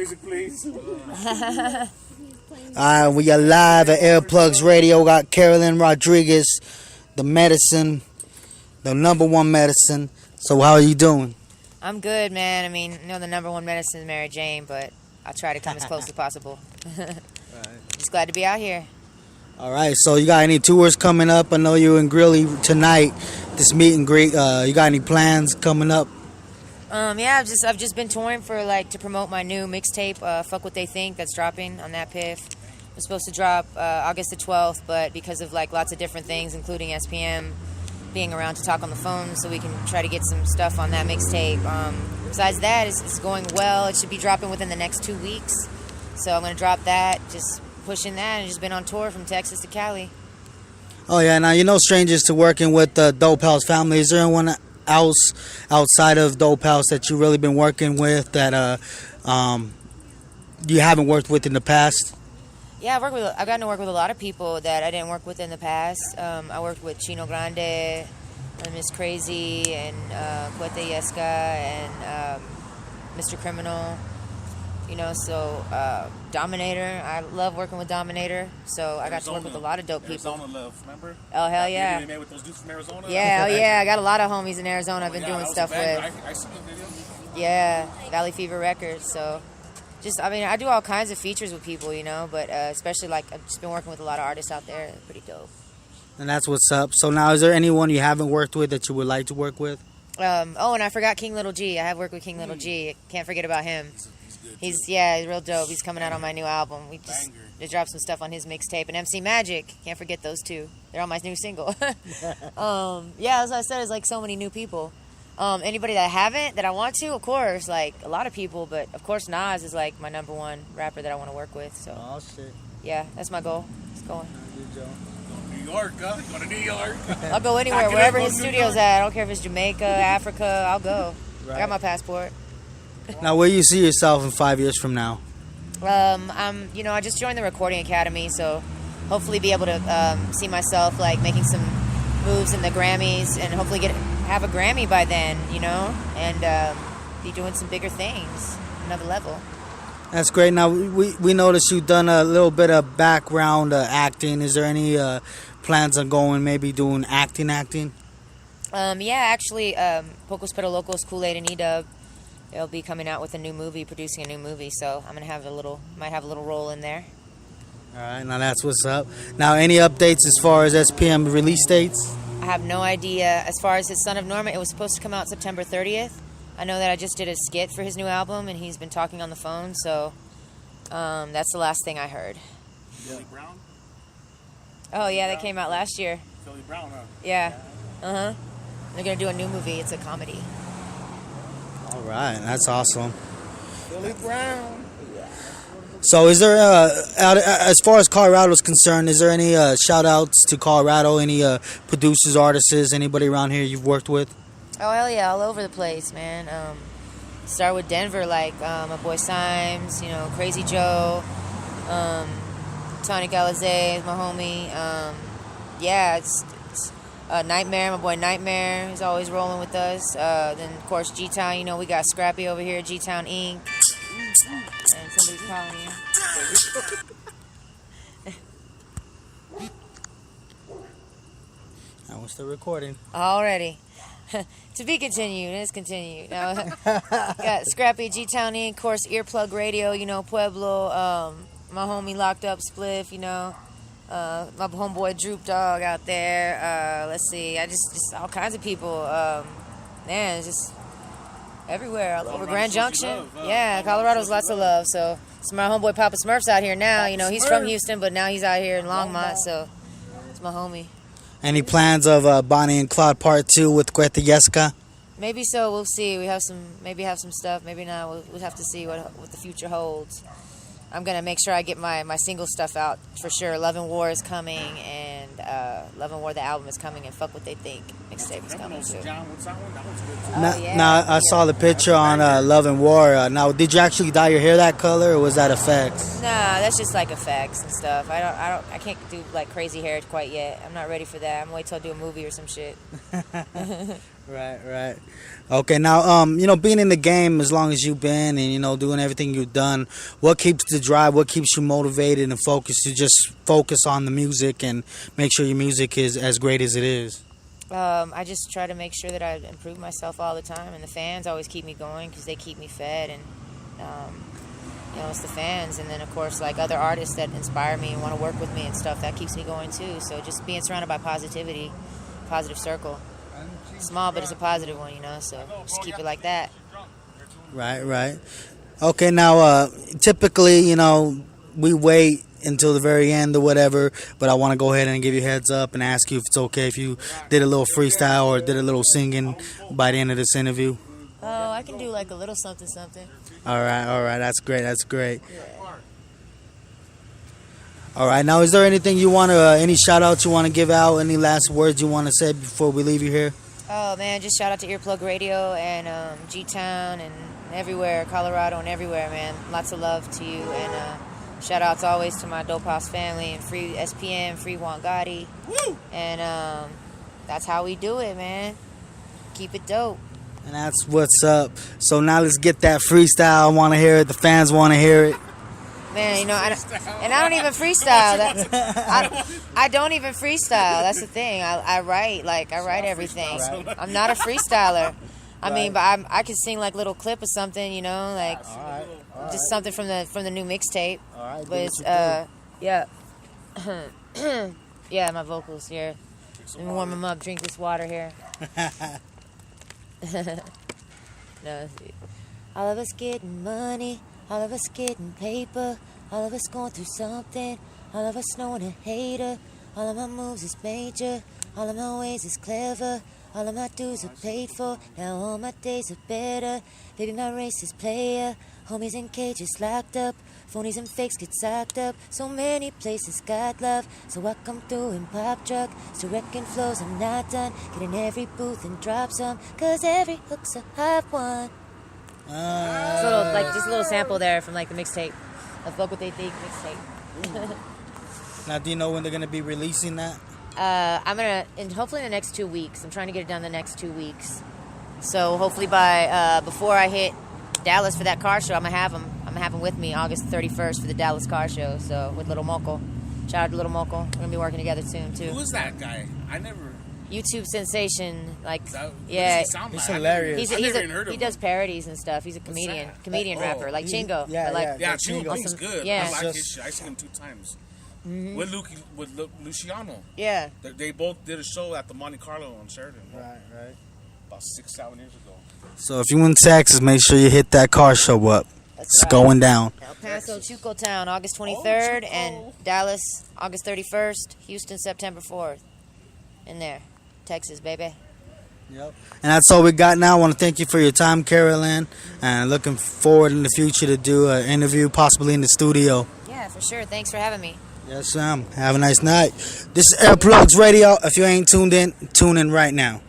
music, please. Alright, we are live at Plugz Radio. Got Carolyn Rodriguez, the medicine, the number one medicine. So how are you doing? I'm good, man. I mean, the number one medicine is Mary Jane, but I'll try to come as close as possible. Just glad to be out here. Alright, so you got any tours coming up? I know you're in Greeley tonight, this meet and greet. You got any plans coming up? Yeah, I've just been touring for to promote my new mixtape, Fuck What They Think, that's dropping on that piff. It was supposed to drop August the 12th, but because of lots of different things, including SPM being around to talk on the phone, so we can try to get some stuff on that mixtape. Besides that, it's going well. It should be dropping within the next 2 weeks, so I'm going to drop that, just pushing that, and just been on tour from Texas to Cali. Oh yeah, now you're no strangers to working with the Dope House family. Is there anyone else outside of Dope House that you've really been working with that you haven't worked with in the past? Yeah, I've gotten to work with a lot of people that I didn't work with in the past. I worked with Chino Grande, and Miss Crazy, and Cuete Yesca, and Mr. Criminal. So Dominator. I love working with Dominator. So I got to work with a lot of dope people. Arizona love, remember? Oh, hell yeah. You made with those dudes from Arizona? Yeah, yeah. I got a lot of homies in Arizona I've been doing stuff with. I seen the video. Yeah, Valley Fever Records. So I do all kinds of features with people, but especially I've just been working with a lot of artists out there. Pretty dope. And that's what's up. So now, is there anyone you haven't worked with that you would like to work with? And I forgot King Little G. I have worked with King Little G. Can't forget about him. He's real dope. He's coming out on my new album. We just dropped some stuff on his mixtape. And MC Magic, can't forget those two. They're on my new single. As I said, it's so many new people. Anybody that I haven't, that I want to, of course, a lot of people. But of course, Nas is my number one rapper that I want to work with. So, oh shit. Yeah, that's my goal. It's going. New York, huh? Go to New York. I'll go anywhere, wherever his studio's at. I don't care if it's Jamaica, Africa. I'll go. Right. I got my passport. Now, where do you see yourself in 5 years from now? I just joined the recording academy, so hopefully be able to see myself making some moves in the Grammys, and hopefully have a Grammy by then, and be doing some bigger things, another level. That's great. Now, we noticed you've done a little bit of background acting. Is there any plans on maybe doing acting? Actually, Pocos Pero Locos, Kool-Aid, and E-Dub, they'll be coming out with producing a new movie, so I'm gonna might have a little role in there. All right, now that's what's up. Now, any updates as far as SPM release dates? I have no idea. As far as his Son of Norma, it was supposed to come out September 30th. I know that I just did a skit for his new album, and he's been talking on the phone, so that's the last thing I heard. Philly Brown? Oh, yeah, that came out last year. Philly Brown, huh? Yeah. Uh-huh. They're going to do a new movie. It's a comedy. All right, that's awesome. Philly Brown. So is there, as far as Colorado is concerned, is there any shout-outs to Colorado, any producers, artists, anybody around here you've worked with? Oh, hell yeah, all over the place, man. Start with Denver, my boy Symes, Crazy Joe, Tony Galizé is my homie. It's Nightmare, my boy Nightmare is always rolling with us. Then, of course, G-Town, we got Scrappy over here, G-Town Inc. And somebody's calling you. I was still recording. Already. To be continued. Let's continue. Now, got Scrappy, G-Town Inc., of course, Earplug Radio, Pueblo, my homie Locked Up Spliff, my homeboy Droop Dog out there. Let's see, I just all kinds of people. Man, it's just everywhere, all over Grand Junction. Love, huh? Yeah, Colorado's lots of love. So it's my homeboy Papa Smurf's out here now. He's from Houston, but now he's out here in Longmont. So it's my homie. Any plans of Bonnie and Clyde Part 2 with Cuete Yesca? Maybe so. We'll see. We have some stuff. Maybe not. We'll have to see what the future holds. I'm going to make sure I get my single stuff out for sure. Love and War is coming, and Love and War, the album, is coming, and Fuck What They Think mixtape is coming too. Now, I saw the picture on Love and War. Now, did you actually dye your hair that color, or was that effects? Nah, that's just effects and stuff. I can't do crazy hair quite yet. I'm not ready for that. I'm gonna wait till I do a movie or some shit. Right. Okay, now, being in the game as long as you've been and, doing everything you've done, what keeps the drive, what keeps you motivated and focused to just focus on the music and make sure your music is as great as it is? I just try to make sure that I improve myself all the time, and the fans always keep me going because they keep me fed, and it's the fans, and then of course like other artists that inspire me and want to work with me and stuff, that keeps me going too. So just being surrounded by positivity, positive circle, small but it's a positive one, so just keep it like that. Right. Okay, now typically, we wait until the very end or whatever, but I want to go ahead and give you a heads up and ask you if it's okay if you did a little freestyle or did a little singing by the end of this interview. Oh, I can do like a little something. All right, that's great. All right, now is there anything you want to, any shout outs you want to give out, any last words you want to say before we leave you here? Oh man, just shout out to Earplug Radio and G-Town and everywhere, Colorado and everywhere, man. Lots of love to you, and shout outs always to my Dope House family and Free SPM, Free Juan Gotti. Woo! And that's how we do it, man. Keep it dope. And that's what's up. So now let's get that freestyle. I want to hear it. The fans want to hear it. Man, I don't even freestyle. I don't even freestyle. That's the thing. I write everything. I'm not a freestyler. I mean, but I can sing like little clip or something, like just something from the new mixtape. All right, but it's yeah, yeah, my vocals here. Let me warm them up. Drink this water here. No, all of us getting money, all of us getting paper, all of us going through something, all of us knowing a hater. All of my moves is major, all of my ways is clever, all of my dues are paid for, now all my days are better. Baby, my race is player, homies in cages locked up, phonies and fakes get socked up. So many places got love, so I come through in pop truck, still wrecking flows, I'm not done, get in every booth and drop some, cause every hook's a hot one. Just a little sample there from like the mixtape, the Fuck What They Think mixtape. Now, do you know when they're gonna be releasing that? I'm gonna, and hopefully in the next 2 weeks. I'm trying to get it done the next 2 weeks. So hopefully by before I hit Dallas for that car show, I'm gonna have him with me August 31st for the Dallas car show. So with Little Moco, shout out to Little Moco. We're gonna be working together soon too. Who is that guy? I never. YouTube sensation, like yeah, he's hilarious. He does parodies and stuff. He's a comedian rapper, like Chingo. Chingo's good. Yeah, I like his shit. I seen him 2 times. Mm-hmm. With Luciano. Yeah. They both did a show at the Monte Carlo on Sheridan. Right. About 6-7 years ago. So if you in Texas, make sure you hit that car show up. It's going down. El Paso, Chuco Town, August 23rd, and Dallas, August 31st. Houston, September 4th. In there. Texas, baby. Yep. And that's all we got now. I want to thank you for your time, Carolyn, and looking forward in the future to do an interview, possibly in the studio. Yeah, for sure. Thanks for having me. Yes, Sam. Have a nice night. This is Plugz Radio. If you ain't tuned in, tune in right now.